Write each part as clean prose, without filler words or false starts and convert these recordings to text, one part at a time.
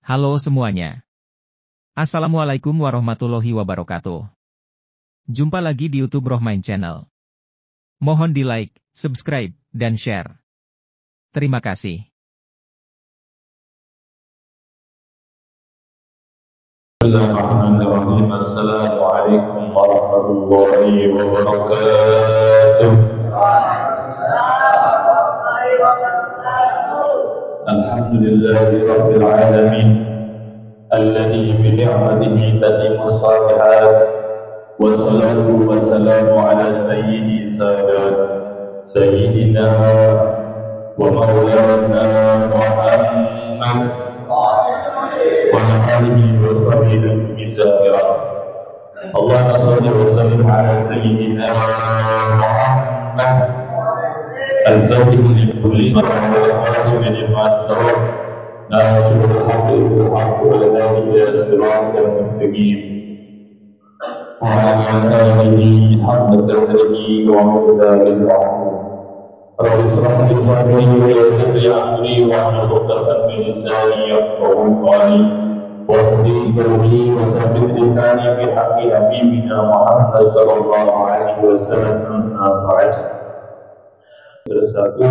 Halo semuanya. Assalamualaikum warahmatullahi wabarakatuh. Jumpa lagi di YouTube Rohmain Channel. Mohon di like, subscribe, dan share. Terima kasih. Bismillahirrahmanirrahim. Assalamualaikum warahmatullahi wabarakatuh. Alhamdulillahi rabbil alamin, alladhi bi ni'matihi tatimmu shalihat, wassalatu wassalamu ala sayyidi sadat sayyidina wa maulana Muhammad wa alihi wa sahbihi bizakirah. Allahumma shalli wa sallim ala sayyidina Muhammad al-fatih li kulli ma huwa min al-masrur nasrul haqqi wal haqqi wal hadi ila siratal mustaqim wa ala alihi haqqa qadrihi wa miqdarihi al-azim. Rabbi shrah li sadri wa yassir li amri wahlul 'uqdatam min lisani yafqahu qawli wahdini qalbi wa thabbit lisani fi haqqi habibina Muhammad sallallahu alaihi wasallam. Amma ba'd. Bersatu,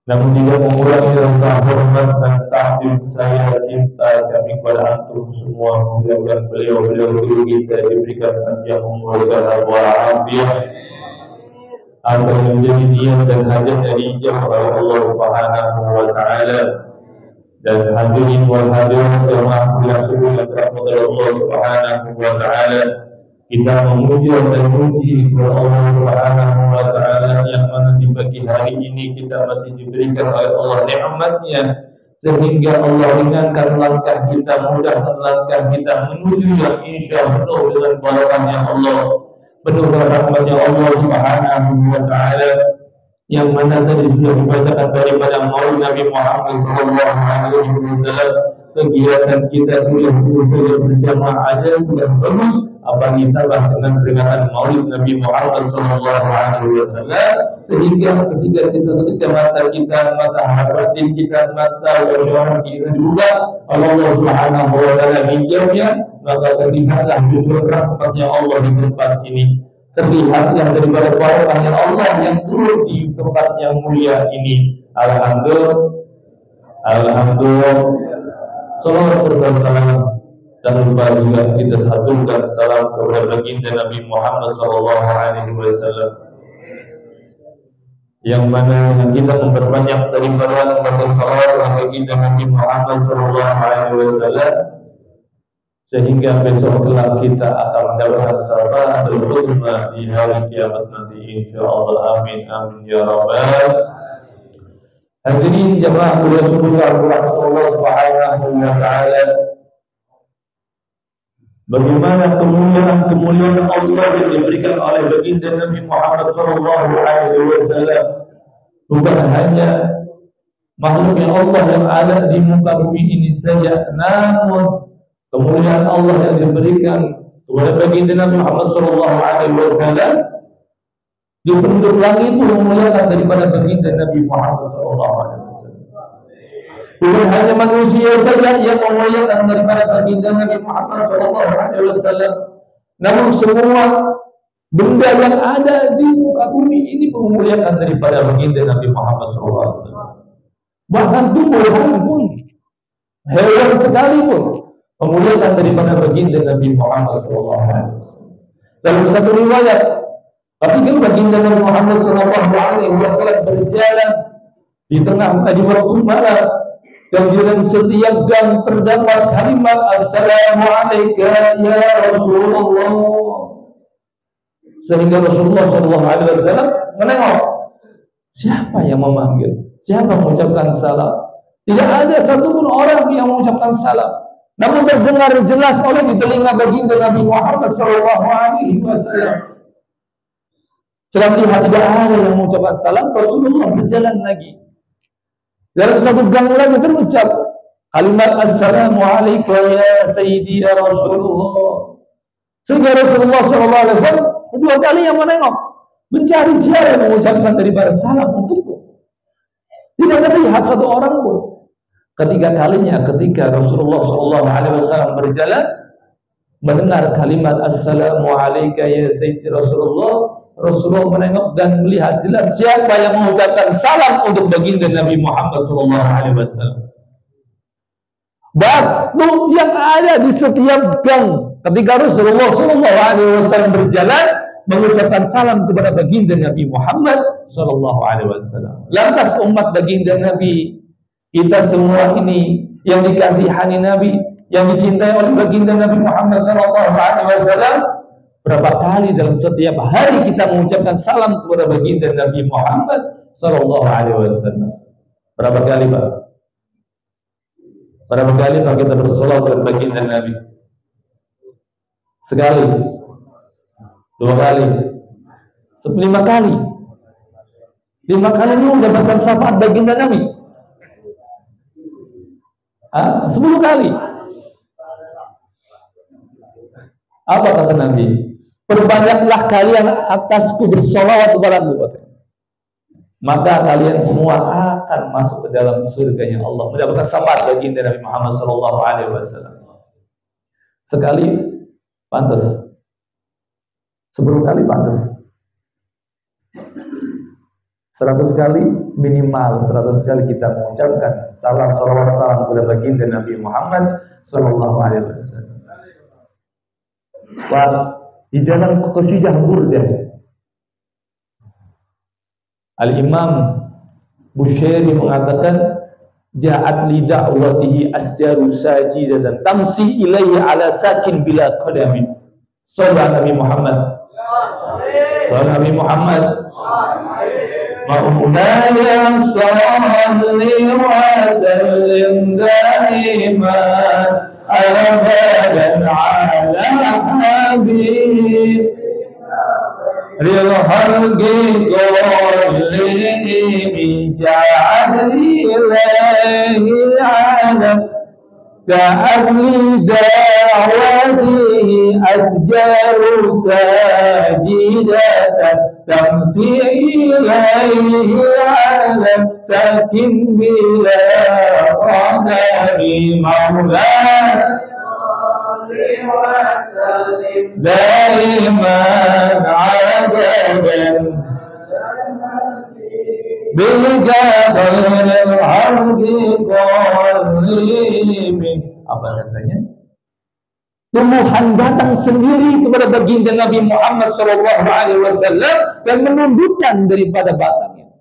namun tidak mengurangi rasa hormat dan takdim saya cinta kami kepada antum semua. Mudah-mudahan beliau guru kita diberikan panjang umur dan walafiat, agar menjadi niat dan hajat dari ijabah oleh Allah Subhanahu wa Ta'ala. Dan hadirin wal hadirat jamaah yang sungguh dirahmati Allah Subhanahu wa Ta'ala, kita memuji dan memuji kepada Allah Subhanahu wa Ta'ala yang mana di pagi hari ini kita masih diberikan oleh Allah nikmatnya, sehingga Allah ringankan langkah kita, mudahkan langkah kita menuju yang insya Allah dengan barokahnya Allah, penuh rahmatnya Allah Subhanahu wa Ta'ala, yang mana tadi sudah dibacakan daripada Maulid Nabi Muhammad sallallahu alaihi wasallam. Kegiatan kita sudah berjamaah aja sudah bagus, apalagi ditambah dengan peringatan Maulid Nabi Muhammad sallallahu alaihi wasallam, sehingga ketika mata kita, mata batin kita, mata syaraf kita juga Allah Subhanahu wa Ta'ala hijabnya, maka terlihatlah wujud rahmatnya Allah di tempat ini. Terlihatlah daripada barokahnya Allah yang turun di tempat yang mulia ini. Alhamdulillah. Salawat serta salam, dan lupa juga kita satukan salam kepada baginda Nabi Muhammad sallallahu alaihi wasallam, yang mana kita memperbanyak daripada salawat baginda Nabi Muhammad sallallahu alaihi wasallam, sehingga besok kelak kita akan mendapatkan syafaatul uzma di hari kiamat nanti insyaallah. Amin amin ya rabbal. Hadirin jemaah mulia surga Allah Subhanahu wa Ta'ala, bagaimana kemuliaan Allah yang diberikan oleh baginda Nabi Muhammad sallallahu alaihi wasallam bukan hanya makhluknya Allah yang ada di muka bumi ini saja, namun kemuliaan Allah yang diberikan kepada baginda Nabi Muhammad sallallahu alaihi wasallam di penduduk langit itu memuliakan daripada baginda Nabi Muhammad sallallahu alaihi wasallam. Bukan hanya manusia saja yang memuliakan daripada baginda Nabi Muhammad sallallahu alaihi wasallam, namun semua benda yang ada di muka bumi ini memuliakan daripada baginda Nabi Muhammad sallallahu alaihi wasallam. Bahkan tumbuhan pun, hewan sekalipun memuliakan daripada baginda Nabi Muhammad sallallahu alaihi wasallam. Dalam satu riwayat, ketika baginda Nabi Muhammad sallallahu alaihi wasallam berjalan di tengah waktu malam, dan di dalam setiap gang terdapat kalimat Assalamualaikum ya Rasulullah, sehingga Rasulullah sallallahu alaihi wasallam menengok, siapa yang memanggil, siapa yang mengucapkan salam. Tidak ada satupun orang yang mengucapkan salam, namun terdengar jelas oleh di telinga baginda Nabi Muhammad sallallahu alaihi wasallam. Setelah melihat tidak ada yang mengucapkan salam, Rasulullah berjalan lagi. Dalam satu gang lagi terucap kalimat Assalamualaikum ya Sayyidi ya Rasulullah. Sehingga Rasulullah SAW kedua kali yang menengok, mencari siapa yang mengucapkan daripada salam untukku. Tidak terlihat satu orang pun. Ketiga kalinya ketika Rasulullah SAW berjalan, mendengar kalimat Assalamu alayka ya Sayyidi Rasulullah, Rasulullah menengok dan melihat jelas siapa yang mengucapkan salam untuk baginda Nabi Muhammad SAW. Batu yang ada di setiap gang ketika Rasulullah SAW berjalan mengucapkan salam kepada baginda Nabi Muhammad SAW. Lantas umat baginda Nabi, kita semua ini yang dikasihani Nabi, yang dicintai oleh baginda Nabi Muhammad SAW, berapa kali dalam setiap hari kita mengucapkan salam kepada baginda Nabi Muhammad SAW? Berapa kali, Pak? Berapa kali Pak kita bersolawat kepada baginda Nabi? Sekali, 2 kali, 5 kali. 5 kali ini mendapatkan syafaat baginda Nabi. 10 kali. Apa kata Nabi? Perbanyaklah kalian atasku bersolawat kepadaku, maka kalian semua akan masuk ke dalam surganya Allah, mendapatkan syafaat baginda Nabi Muhammad SAW. Sekali pantas, 10 kali pantas, 100 kali minimal, 100 kali kita mengucapkan salam salawat salam kepada baginda Nabi Muhammad SAW. Di dalam qasidah Burdah, Al-Imam Bushairi mengatakan, ja'at li da'watihi asyaru sajidatan tamsi ilayhi ala sakin bila qadamin. Sallallahu Nabi Muhammad. Sallallahu Nabi Muhammad. Maulaya salli wa sallim daiman abadan ala habib ril halqi kulli ja'ali ilahi alam ta'ali da'wati asjaru sajidatan tamsi ilaihi alam sakin bila qadari maulana daiman abadan bilga khairil harbi qarimi. Apa katanya? Tumbuhan datang sendiri kepada baginda Nabi Muhammad SAW dan menundukkan daripada batangnya.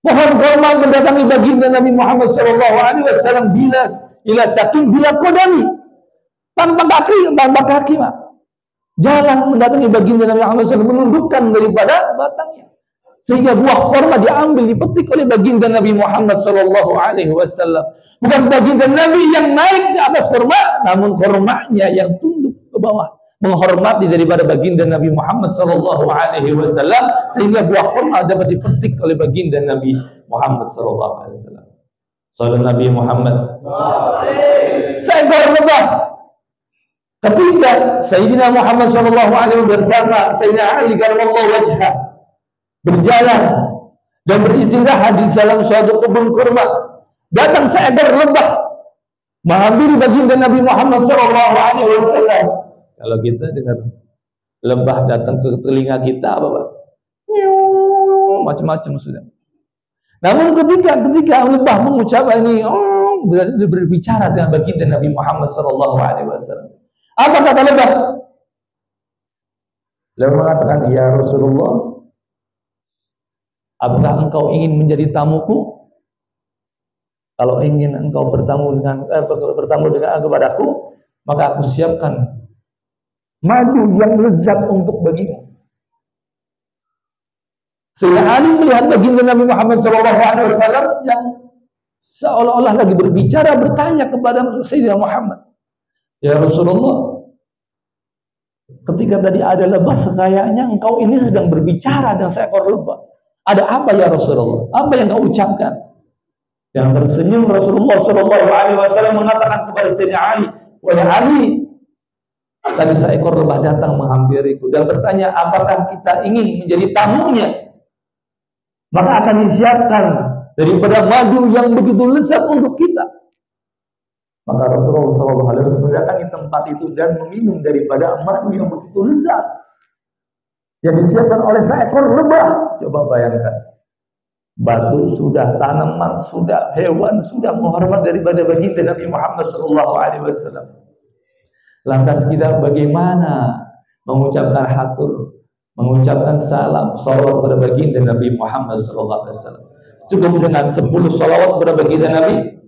Pohon kurma mendatangi baginda Nabi Muhammad SAW bila saking bila kodami, tanpa kaki, Pak. Jalan mendatangi baginda Nabi Muhammad SAW menundukkan daripada batangnya, sehingga buah kurma diambil dipetik oleh baginda Nabi Muhammad SAW. Bukan baginda Nabi yang naik di atas kurma, namun kurmanya yang tunduk ke bawah, menghormati daripada baginda Nabi Muhammad SAW, sehingga buah kurma dapat dipetik oleh baginda Nabi Muhammad SAW. Salam Nabi Muhammad. Seekor lebah ketika Sayyidina Muhammad SAW bersama Sayyidina Ali karramallahu wajhah berjalan dan beristirahat di dalam suatu kebun kurma, datang seekor lebah menghampiri baginda Nabi Muhammad SAW. Kalau kita dengar lebah datang ke telinga kita, apa Pak? Macam-macam sudah. Namun ketika lebah mengucapkan ini, berbicara dengan baginda Nabi Muhammad SAW. Apa kata lebah? Lebah mengatakan, ya Rasulullah, apakah engkau ingin menjadi tamuku? Kalau ingin engkau bertamu dengan kepadaku, maka aku siapkan madu yang lezat untuk bagimu. Sehingga Ali melihat baginda Nabi Muhammad SAW yang seolah-olah lagi berbicara, bertanya kepada Sayyidina Muhammad, ya Rasulullah, ketika tadi ada lebah, sekayaknya engkau ini sedang berbicara dengan seekor lebah. Ada apa ya Rasulullah? Apa yang kau ucapkan? Yang tersenyum Rasulullah SAW mengatakan kepada Sayyidina Ali, wahai Ali, tadi seekor lebah datang menghampiriku dan bertanya, apakah kita ingin menjadi tamunya? Maka akan disiapkan daripada madu yang begitu lezat untuk kita. Maka Rasulullah SAW mendatangi tempat itu dan meminum daripada madu yang begitu lezat yang disiapkan oleh seekor lebah. Coba bayangkan, batu sudah, tanaman sudah, hewan sudah menghormat daripada baginda Nabi Muhammad SAW. Lantas kita bagaimana mengucapkan hatur, mengucapkan salam, salawat kepada baginda Nabi Muhammad SAW? Cukup dengan 10 salawat kepada baginda Nabi.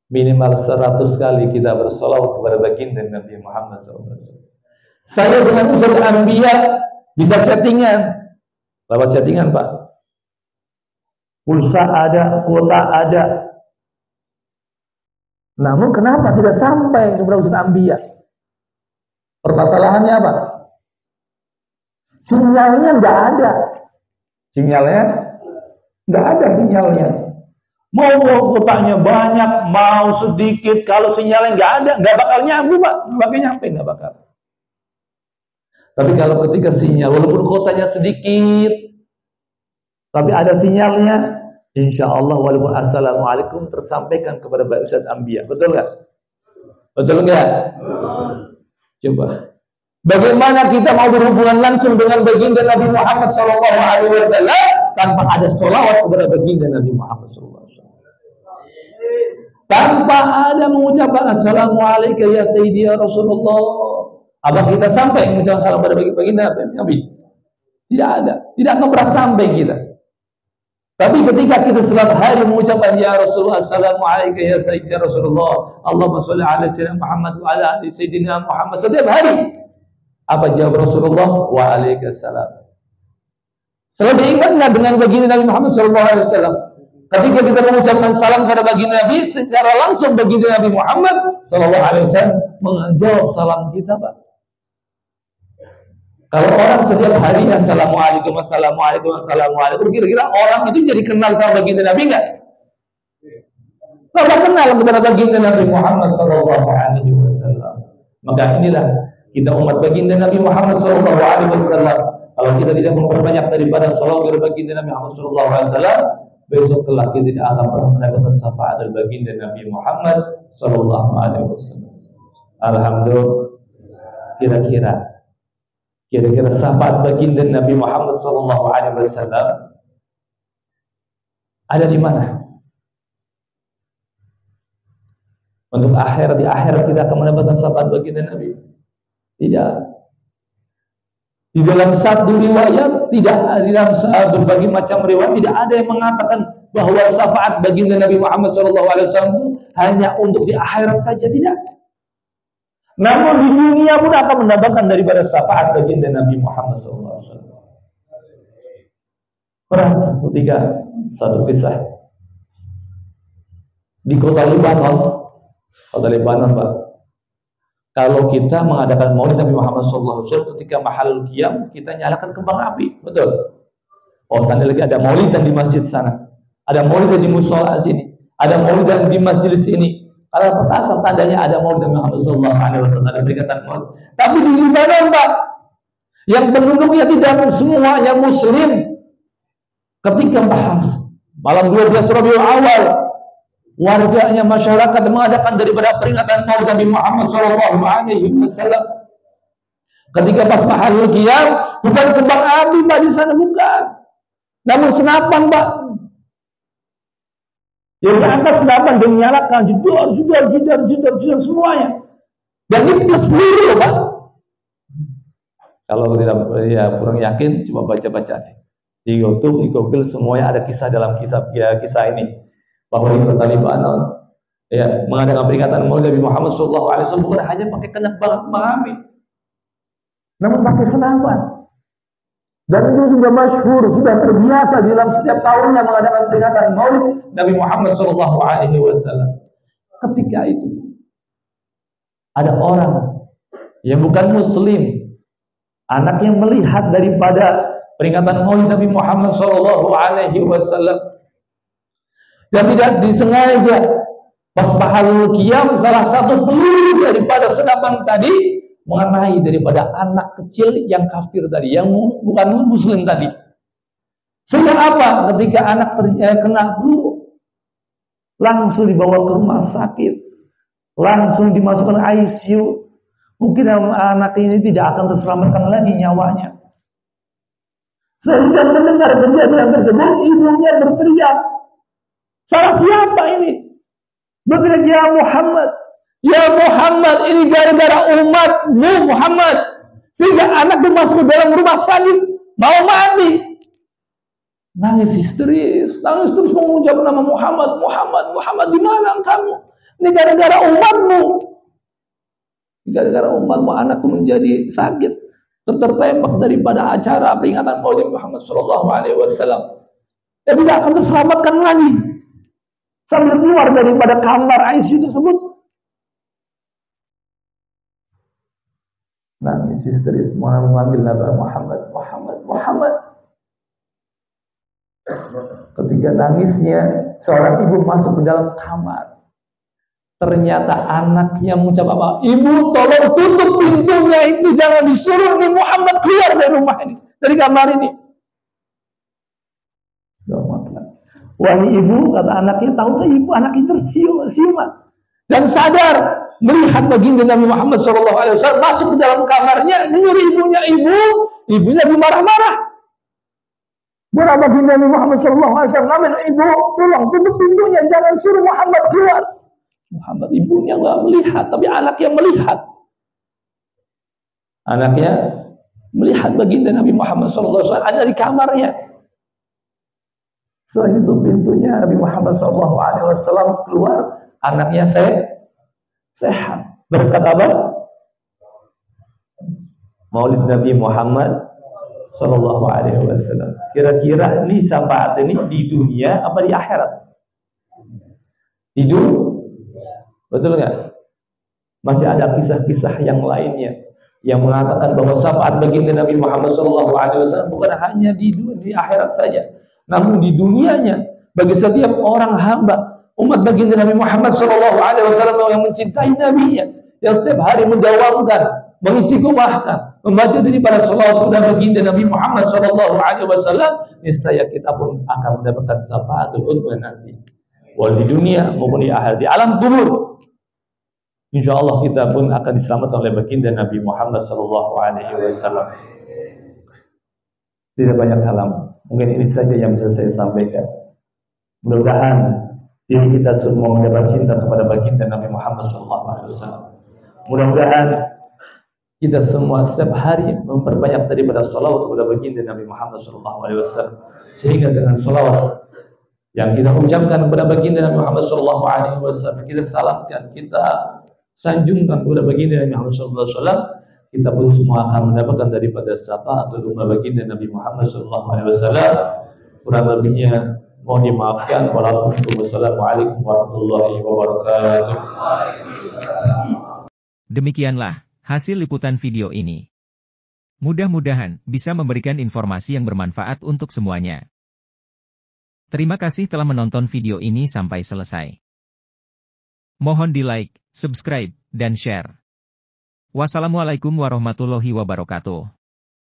Minimal 100 kali kita bersalawat kepada baginda Nabi Muhammad SAW. Saya dengan Ustaz Anbiya bisa chattingan. Lewat chattingan, Pak. Pulsa ada, kuota ada. Namun kenapa tidak sampai kepada Ustaz Anbiya? Permasalahannya apa? Sinyalnya nggak ada. Sinyalnya nggak ada sinyalnya. Mau kuotanya banyak, mau sedikit, kalau sinyalnya nggak ada, nggak bakal nyambung, Pak. Nggak bakal nyampe, nggak bakal. Tapi kalau ketika sinyal, walaupun kuotanya sedikit, tapi ada sinyalnya, insya Allah walaupun assalamualaikum tersampaikan kepada Pak Ustaz Anbiya. Betul nggak? Betul nggak? Coba. Bagaimana kita mau berhubungan langsung dengan baginda Nabi Muhammad SAW tanpa ada sholawat kepada baginda Nabi Muhammad SAW? Tanpa ada mengucapkan assalamualaikum ya Sayyidi ya Rasulullah. Apa kita sampai mengucapkan salam pada baginda Nabi? Tidak ada. Tidak akan pernah sampai kita. Tapi ketika kita setiap hari mengucapkan ya Rasulullah, assalamualaikum ya Sayyidi ya Rasulullah, Allahumma sholli ala Sayyidina Muhammad wa ala ali Sayyidina Muhammad, setiap hari apa jawab Rasulullah? Waalaikumsalam. Selalu ingatlah dengan baginda Nabi Muhammad SAW. Ketika kita mengucapkan salam kepada baginda Nabi, secara langsung baginda Nabi Muhammad SAW menjawab salam kita, Pak. Kalau orang setiap hari assalamualaikum, assalamualaikum, assalamualaikum, kira-kira orang itu jadi kenal sama baginda Nabi enggak? Tidak kenal kepada baginda Nabi Muhammad SAW. Maka inilah kita umat baginda Nabi Muhammad SAW. Kalau kita tidak memperbanyak daripada salawat kepada baginda Nabi Muhammad SAW, besok kelak kita tidak akan pernah mendapatkan syafaat dari baginda Nabi Muhammad SAW. Alhamdulillah. Kira-kira syafaat baginda Nabi Muhammad SAW ada di mana? Untuk akhirat, di akhirat kita akan mendapatkan syafaat baginda Nabi. Tidak. Di dalam satu riwayat, tidak, di dalam berbagai macam riwayat tidak ada yang mengatakan bahwa syafaat baginda Nabi Muhammad SAW hanya untuk di akhirat saja, tidak. Namun di dunia pun akan mendapatkan daripada syafaat baginda Nabi Muhammad SAW. Pernah ketiga satu kisah di kota Libanon, Pak. Kalau kita mengadakan maulid Nabi Muhammad SAW ketika mahalul qiyam, kita nyalakan kembang api, betul? Oh, tanda lagi ada maulidan di masjid sana, ada maulidan di musola sini, ada maulidan di majelis ini. Kalau petasan tandanya ada maulid Nabi Muhammad SAW, peringatan maulid. Tapi di Libanon, Pak, yang penduduknya tidak semuanya Muslim, ketika bahas malam 12 Rabiul Awal, warganya masyarakat mengadakan daripada peringatan maulid Nabi Muhammad SAW. Ketika pas mahalul qiyam, bukan kembang api, Pak, di sana bukan, namun senapan, Pak. Yang diangkat senapan dan menyalakan jedor semuanya. Dan itu peluru, Pak. Kalau tidak kurang yakin, coba baca-baca di YouTube, di Google, semuanya ada kisah dalam kisah ini. Bahwa di kota Libanon mengadakan peringatan maulid Nabi Muhammad SAW bukan hanya pakai kembang api, namun pakai senapan. Dan itu sudah masyhur, sudah terbiasa di dalam setiap tahunnya mengadakan peringatan maulid Nabi Muhammad SAW. Ketika itu ada orang yang bukan Muslim, anak yang melihat daripada peringatan maulid Nabi Muhammad SAW. Dan tidak disengaja pas mahalul qiyam, salah satu peluru daripada senapan tadi mengenai daripada anak kecil yang kafir tadi, yang bukan Muslim tadi. Sehingga apa? Ketika anak kena flu, langsung dibawa ke rumah sakit, langsung dimasukkan ICU. Mungkin anak ini tidak akan terselamatkan lagi nyawanya. Sehingga mendengar kejadian tersebut, ibunya berteriak, salah siapa ini? Berteriak, ya Muhammad, ini gara-gara umatmu Muhammad, sehingga anak masuk ke dalam rumah sakit, mau mati. Nangis histeris mengucap nama Muhammad, di mana kamu? Ini gara-gara umatmu. Gara-gara umatmu anakku menjadi sakit, tertembak daripada acara peringatan Maulid Muhammad sallallahu alaihi wasallam. Dia tidak akan terselamatkan lagi. Sambil keluar daripada kamar ICU tersebut, nangis histeris memanggil nama Muhammad. Ketika nangisnya, seorang ibu masuk ke dalam kamar. Ternyata anaknya mengucap apa? Ibu, tolong tutup pintunya itu, jangan disuruh nih Muhammad keluar dari rumah ini, dari kamar ini. Wahai ibu, kata anaknya, tahu ibu, anaknya tersiuman dan sadar melihat baginda Nabi Muhammad SAW masuk ke dalam kamarnya, nyuruh ibunya marah-marah. Berapa baginda Nabi Muhammad SAW, ibu, tolong tutup pintunya, jangan suruh Muhammad keluar. Muhammad ibunya nggak melihat, tapi anaknya melihat. Anaknya melihat baginda Nabi Muhammad SAW ada di kamarnya. Setelah itu pintunya Nabi Muhammad SAW keluar, anaknya sehat. Berkat apa? Maulid Nabi Muhammad SAW. Kira-kira ini syafaat ini di dunia apa di akhirat? Di dunia. Betul nggak? Masih ada kisah-kisah yang lainnya yang mengatakan bahwa syafaat baginda Nabi Muhammad SAW bukan hanya di akhirat saja, namun di dunianya bagi setiap orang hamba umat baginda Nabi Muhammad SAW yang mencintai Nabi-Nya, yang setiap hari mendawamkan, mengistiqomahkan, membaca daripada salawat kepada baginda Nabi Muhammad SAW, niscaya kita pun akan mendapatkan syafaatul uzma nanti, walau di dunia maupun di akhirat, di alam kubur. Insya Allah kita pun akan diselamatkan oleh baginda Nabi Muhammad SAW. Tidak banyak hal, mungkin ini saja yang bisa saya sampaikan. Mudah-mudahan diri kita semua mendapat cinta kepada baginda Nabi Muhammad SAW. Mudah-mudahan kita semua setiap hari memperbanyak daripada salawat kepada baginda Nabi Muhammad SAW, sehingga dengan salawat yang kita ucapkan kepada baginda Nabi Muhammad SAW, kita salamkan, kita sanjungkan kepada baginda Nabi Muhammad SAW, kita pun semua akan mendapatkan daripada syafaatul umma baginda Nabi Muhammad SAW. Kurang lebihnya mohon dimaafkan. Wassalamualaikum warahmatullahi wabarakatuh. Demikianlah hasil liputan video ini. Mudah-mudahan bisa memberikan informasi yang bermanfaat untuk semuanya. Terima kasih telah menonton video ini sampai selesai. Mohon di-like, subscribe, dan share. Wassalamualaikum warahmatullahi wabarakatuh.